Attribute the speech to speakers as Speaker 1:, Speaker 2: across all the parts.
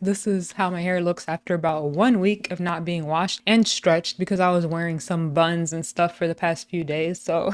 Speaker 1: This is how my hair looks after about 1 week of not being washed and stretched because I was wearing some buns and stuff for the past few days. So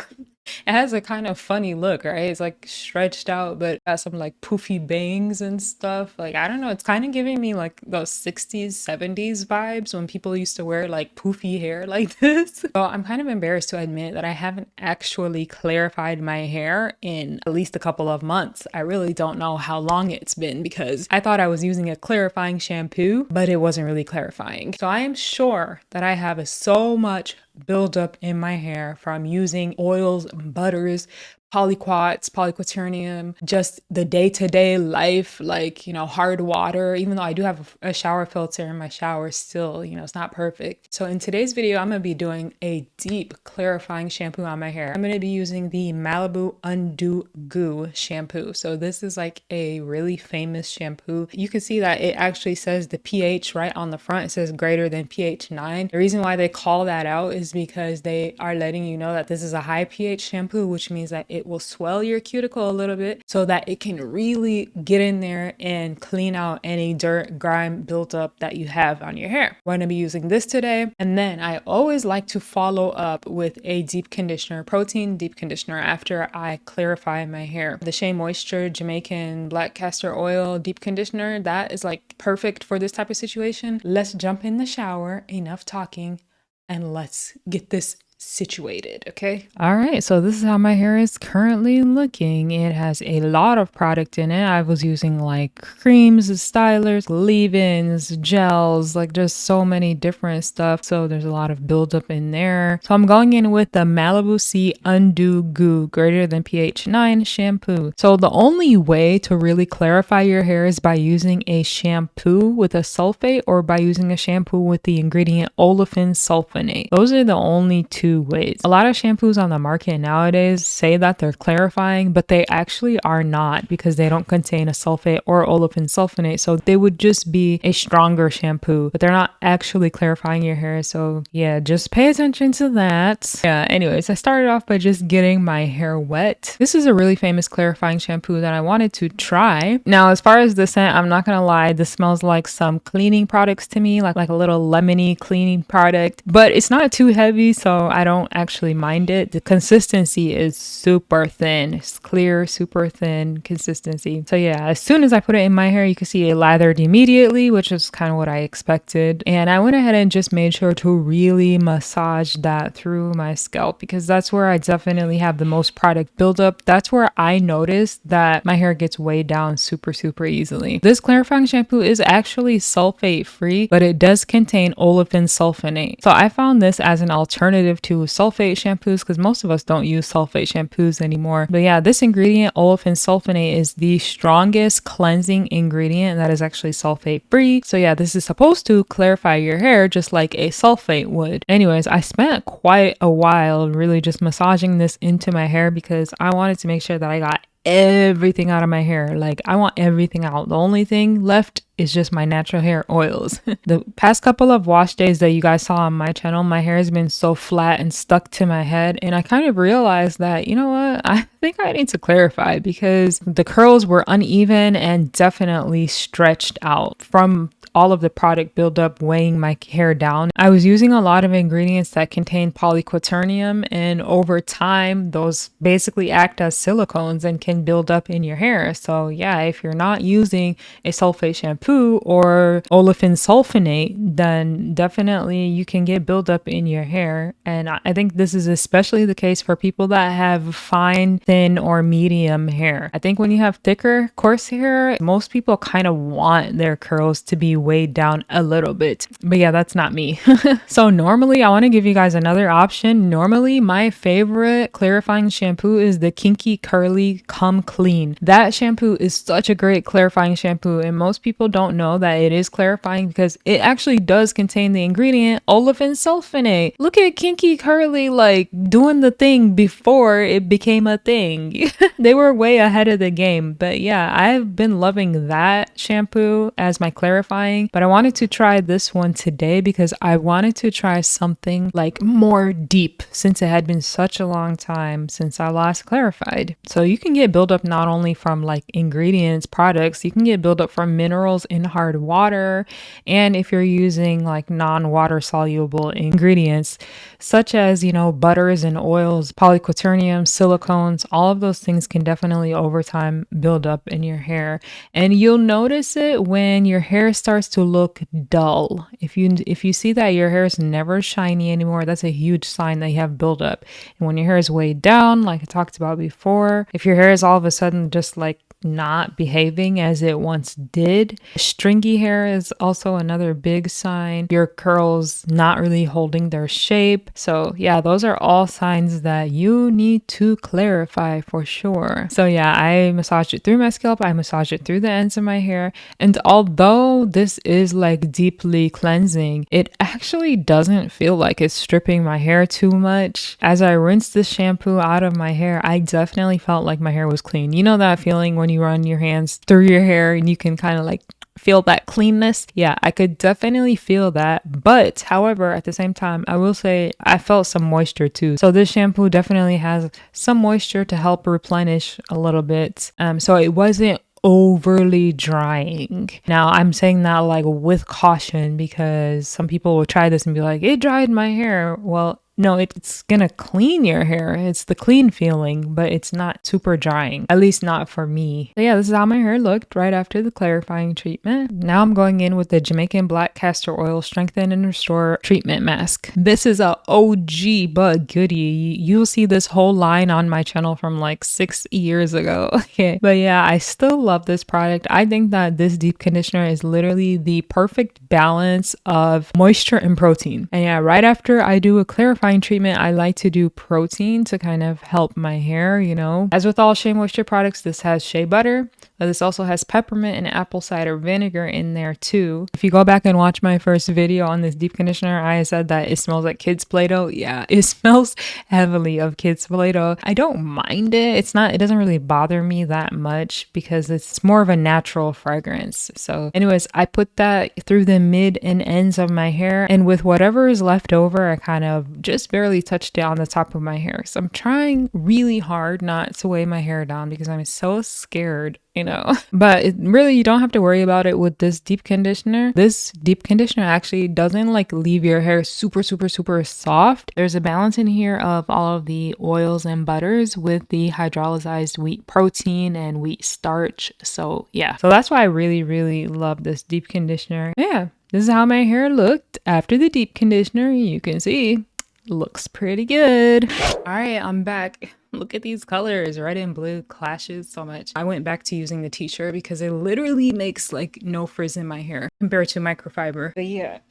Speaker 1: it has a kind of funny look, right? It's like stretched out, but got some like poofy bangs and stuff. Like, I don't know, it's kind of giving me like those 60s, 70s vibes when people used to wear like poofy hair like this. So I'm kind of embarrassed to admit that I haven't actually clarified my hair in at least a couple of months. I really don't know how long it's been because I thought I was using a clarifying shampoo, but it wasn't really clarifying. So I am sure that I have so much buildup in my hair from using oils, butters, polyquats, polyquaternium, just the day-to-day life, like, hard water, even though I do have a shower filter in my shower still, it's not perfect. So in today's video, I'm going to be doing a deep clarifying shampoo on my hair. I'm going to be using the Malibu Un-Do-Goo shampoo. So this is like a really famous shampoo. You can see that it actually says the pH right on the front. It says greater than pH 9. The reason why they call that out is because they are letting you know that this is a high pH shampoo, which means that it will swell your cuticle a little bit so that it can really get in there and clean out any dirt, grime, buildup that you have on your hair. We're going to be using this today. And then I always like to follow up with a deep conditioner, protein deep conditioner, after I clarify my hair. The Shea Moisture Jamaican black castor oil deep conditioner, that is like perfect for this type of situation. Let's jump in the shower, enough talking, and let's get this situated, okay? All right, so this is how my hair is currently looking. It has a lot of product in it. I was using like creams, stylers, leave-ins, gels, like just so many different stuff. So there's a lot of buildup in there. So I'm going in with the Malibu C Un-Do-Goo greater than pH 9 shampoo. So the only way to really clarify your hair is by using a shampoo with a sulfate or by using a shampoo with the ingredient olefin sulfonate. Those are the only two ways. A lot of shampoos on the market nowadays say that they're clarifying, but they actually are not because they don't contain a sulfate or olefin sulfonate. So they would just be a stronger shampoo, but they're not actually clarifying your hair. So yeah, just pay attention to that. Yeah, anyways, I started off by just getting my hair wet. This is a really famous clarifying shampoo that I wanted to try. Now, as far as the scent, I'm not gonna lie, this smells like some cleaning products to me, like a little lemony cleaning product, but it's not too heavy, so I don't actually mind it. The consistency is super thin. It's clear, super thin consistency. So yeah, as soon as I put it in my hair, you can see it lathered immediately, which is kind of what I expected. And I went ahead and just made sure to really massage that through my scalp because that's where I definitely have the most product buildup. That's where I noticed that my hair gets weighed down super easily. This clarifying shampoo is actually sulfate free, but it does contain olefin sulfonate. So I found this as an alternative to sulfate shampoos because most of us don't use sulfate shampoos anymore. But yeah, this ingredient, olefin sulfonate, is the strongest cleansing ingredient that is actually sulfate free. So yeah, this is supposed to clarify your hair just like a sulfate would. Anyways, I spent quite a while really just massaging this into my hair because I wanted to make sure that I got everything out of my hair. Like, I want everything out. The only thing left is just my natural hair oils. The past couple of wash days that you guys saw on my channel, my hair has been so flat and stuck to my head, and I kind of realized that, you know what, I think I need to clarify because the curls were uneven and definitely stretched out from all of the product buildup weighing my hair down. I was using a lot of ingredients that contain polyquaternium, and over time those basically act as silicones and can build up in your hair. So yeah, if you're not using a sulfate shampoo or olefin sulfonate, then definitely you can get buildup in your hair. And I think this is especially the case for people that have fine, thin, or medium hair. I think when you have thicker, coarse hair, most people kind of want their curls to be weighed down a little bit. But yeah, that's not me. So normally, I want to give you guys another option. Normally, my favorite clarifying shampoo is the Kinky Curly Come Clean. That shampoo is such a great clarifying shampoo, and most people don't know that it is clarifying because it actually does contain the ingredient olefin sulfonate. Look at Kinky Curly like doing the thing before it became a thing. They were way ahead of the game. But yeah, I've been loving that shampoo as my clarifying clarifying, but I wanted to try this one today because I wanted to try something like more deep since it had been such a long time since I last clarified. So you can get buildup not only from like ingredients, products, you can get buildup from minerals in hard water. And if you're using like non-water soluble ingredients, such as, you know, butters and oils, polyquaternium, silicones, all of those things can definitely over time build up in your hair. And you'll notice it when your hair starts to look dull. If you see that your hair is never shiny anymore, that's a huge sign that you have buildup. And when your hair is weighed down, like I talked about before, if your hair is all of a sudden just like not behaving as it once did. Stringy hair is also another big sign. Your curls not really holding their shape. So yeah, those are all signs that you need to clarify for sure. So yeah, I massage it through my scalp. I massage it through the ends of my hair. And although this is like deeply cleansing, it actually doesn't feel like it's stripping my hair too much. As I rinsed the shampoo out of my hair, I definitely felt like my hair was clean. You know that feeling when you run your hands through your hair and you can kind of like feel that cleanness? Yeah, I could definitely feel that. But however, at the same time, I will say I felt some moisture too. So this shampoo definitely has some moisture to help replenish a little bit. So it wasn't overly drying. Now I'm saying that like with caution because some people will try this and be like, it dried my hair. Well, no, it's gonna clean your hair. It's the clean feeling, but it's not super drying, at least not for me. So yeah, this is how my hair looked right after the clarifying treatment. Now I'm going in with the Jamaican Black Castor Oil Strengthen and Restore Treatment Mask. This is a OG but goodie. You'll see this whole line on my channel from like 6 years ago. Okay, but yeah, I still love this product. I think that this deep conditioner is literally the perfect balance of moisture and protein. And yeah, right after I do a clarifying treatment, I like to do protein to kind of help my hair, you know. As with all Shea Moisture products, this has shea butter, but this also has peppermint and apple cider vinegar in there too. If you go back and watch my first video on this deep conditioner, I said that it smells like kids Play-Doh. Yeah, it smells heavily of kids Play-Doh. I don't mind it. It doesn't really bother me that much because it's more of a natural fragrance. So anyways, I put that through the mid and ends of my hair, and with whatever is left over, I kind of just barely touched it on the top of my hair. So I'm trying really hard not to weigh my hair down because I'm so scared, you know. But you don't have to worry about it with this deep conditioner. This deep conditioner actually doesn't like leave your hair super soft. There's a balance in here of all of the oils and butters with the hydrolyzed wheat protein and wheat starch. So yeah, so that's why I really love this deep conditioner. Yeah, this is how my hair looked after the deep conditioner. You can see looks pretty good. All right, I'm back. Look at these colors. Red and blue clashes so much. I went back to using the t-shirt because it literally makes like no frizz in my hair compared to microfiber. But yeah, let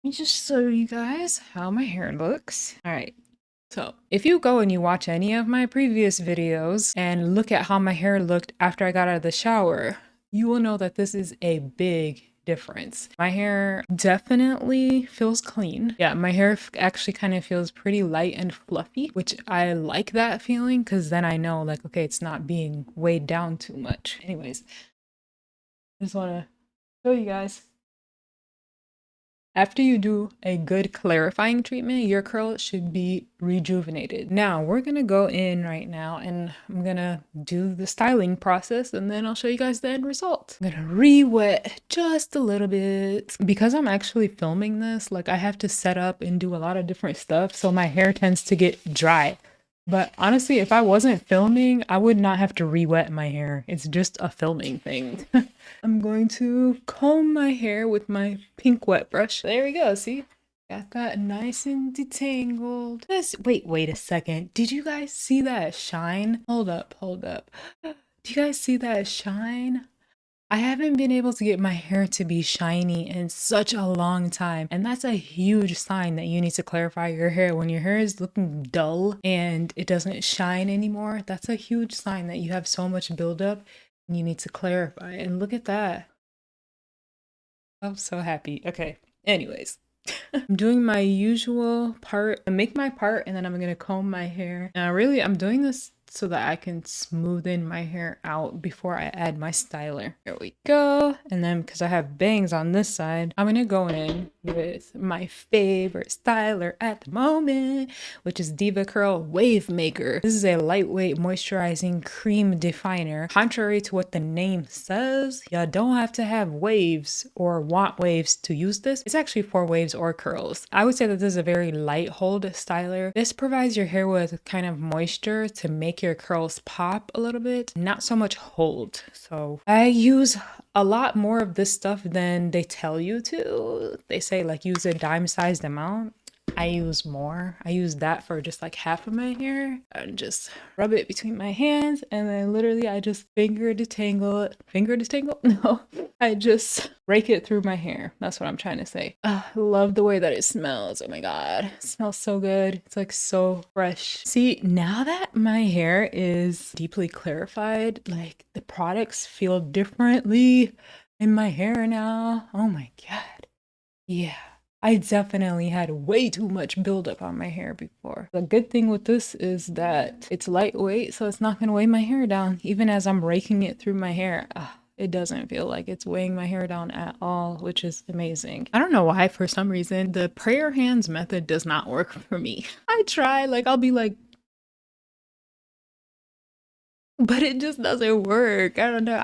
Speaker 1: me just show you guys how my hair looks. All right. So if you go and you watch any of my previous videos and look at how my hair looked after I got out of the shower, you will know that this is a big difference. My hair definitely feels clean. Yeah, my hair actually kind of feels pretty light and fluffy, which I like that feeling because then I know like, okay, it's not being weighed down too much. Anyways, just want to show you guys. After you do a good clarifying treatment, your curl should be rejuvenated. Now we're gonna go in right now and I'm gonna do the styling process and then I'll show you guys the end result. I'm gonna re-wet just a little bit. Because I'm actually filming this, like I have to set up and do a lot of different stuff, so my hair tends to get dry. But honestly, if I wasn't filming, I would not have to re-wet my hair. It's just a filming thing. I'm going to comb my hair with my pink wet brush. There we go, see? Got that nice and detangled. Wait a second. Did you guys see that shine? Hold up. Do you guys see that shine? I haven't been able to get my hair to be shiny in such a long time, and that's a huge sign that you need to clarify your hair. When your hair is looking dull and it doesn't shine anymore, that's a huge sign that you have so much buildup and you need to clarify. And look at that. I'm so happy. Okay, anyways. I'm doing my usual part. I make my part and then I'm gonna comb my hair. Now really, I'm doing this so that I can smoothen my hair out before I add my styler. There we go. And then because I have bangs on this side, I'm gonna go in with my favorite styler at the moment, which is DevaCurl WaveMaker. This is a lightweight moisturizing cream definer. Contrary to what the name says, you don't have to have waves or want waves to use this. It's actually for waves or curls. I would say that this is a very light hold styler. This provides your hair with kind of moisture to make your curls pop a little bit, not so much hold. So I use a lot more of this stuff than they tell you to. They say like use a dime-sized amount. I use more. I use that for just like half of my hair and just rub it between my hands, and then literally I just finger detangle it. Finger detangle? No. I just rake it through my hair. That's what I'm trying to say. I love the way that it smells. Oh my god. It smells so good. It's like so fresh. See, now that my hair is deeply clarified, like the products feel differently in my hair now. Oh my god. Yeah. I definitely had way too much buildup on my hair before. The good thing with this is that it's lightweight, so it's not going to weigh my hair down. Even as I'm raking it through my hair, it doesn't feel like it's weighing my hair down at all, which is amazing. I don't know why, for some reason, the prayer hands method does not work for me. I try, like, I'll be like, but it just doesn't work. I don't know.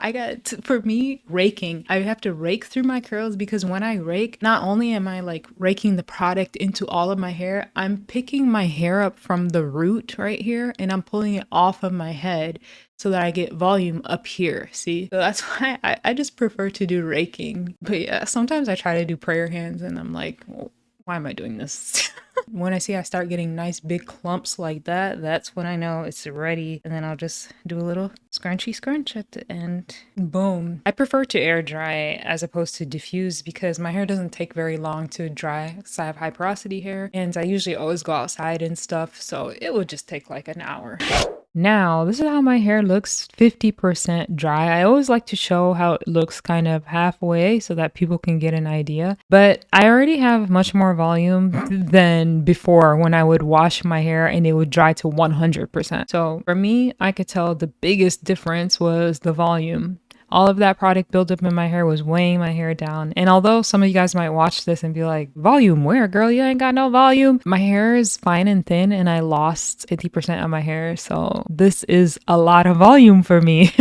Speaker 1: For me, raking, I have to rake through my curls, because when I rake, not only am I like raking the product into all of my hair, I'm picking my hair up from the root right here and I'm pulling it off of my head so that I get volume up here. See? So that's why I just prefer to do raking. But yeah, sometimes I try to do prayer hands and I'm like, well, why am I doing this? When I see I start getting nice big clumps like that, that's when I know it's ready. And then I'll just do a little scrunchy scrunch at the end. Boom. I prefer to air dry as opposed to diffuse because my hair doesn't take very long to dry because I have high porosity hair and I usually always go outside and stuff. So it would just take like an hour. Now, this is how my hair looks 50% dry. I always like to show how it looks kind of halfway so that people can get an idea. But I already have much more volume than before when I would wash my hair and it would dry to 100%. So for me, I could tell the biggest difference was the volume. All of that product buildup in my hair was weighing my hair down. And although some of you guys might watch this and be like, volume where, girl? You ain't got no volume. My hair is fine and thin and I lost 50% of my hair. So this is a lot of volume for me.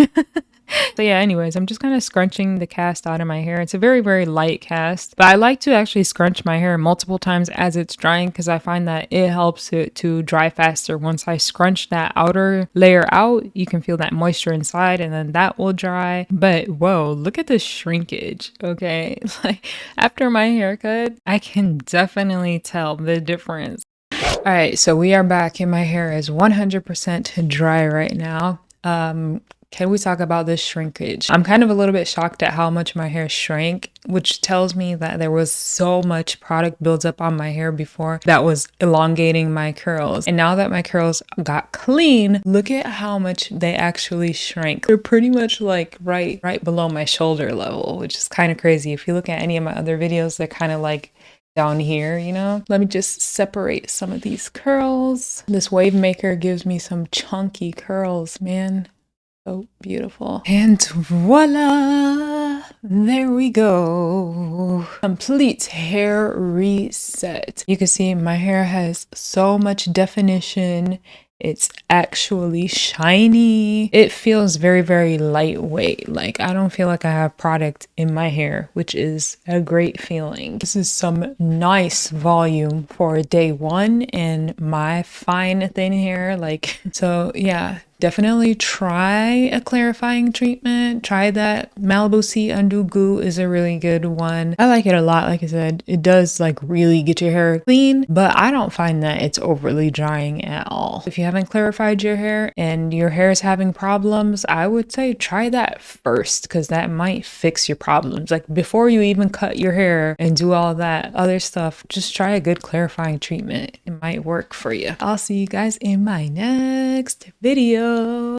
Speaker 1: So yeah, anyways, I'm just kind of scrunching the cast out of my hair. It's a very, very light cast, but I like to actually scrunch my hair multiple times as it's drying because I find that it helps it to dry faster. Once I scrunch that outer layer out, you can feel that moisture inside and then that will dry. But whoa, look at the shrinkage, okay? Like after my haircut, I can definitely tell the difference. All right, so we are back and my hair is 100% dry right now. Can we talk about this shrinkage? I'm kind of a little bit shocked at how much my hair shrank, which tells me that there was so much product buildup on my hair before that was elongating my curls. And now that my curls got clean, look at how much they actually shrank. They're pretty much like right below my shoulder level, which is kind of crazy. If you look at any of my other videos, they're kind of like down here, you know? Let me just separate some of these curls. This WaveMaker gives me some chunky curls, man. So beautiful. And voila, there we go. Complete hair reset. You can see my hair has so much definition. It's actually shiny. It feels very, very lightweight. Like I don't feel like I have product in my hair, which is a great feeling. This is some nice volume for day one in my fine thin hair. Like, so yeah. Definitely try a clarifying treatment. Try that. Malibu Un-Do-Goo is a really good one. I like it a lot. Like I said, it does like really get your hair clean, but I don't find that it's overly drying at all. If you haven't clarified your hair and your hair is having problems, I would say try that first because that might fix your problems. Like before you even cut your hair and do all that other stuff, just try a good clarifying treatment. It might work for you. I'll see you guys in my next video.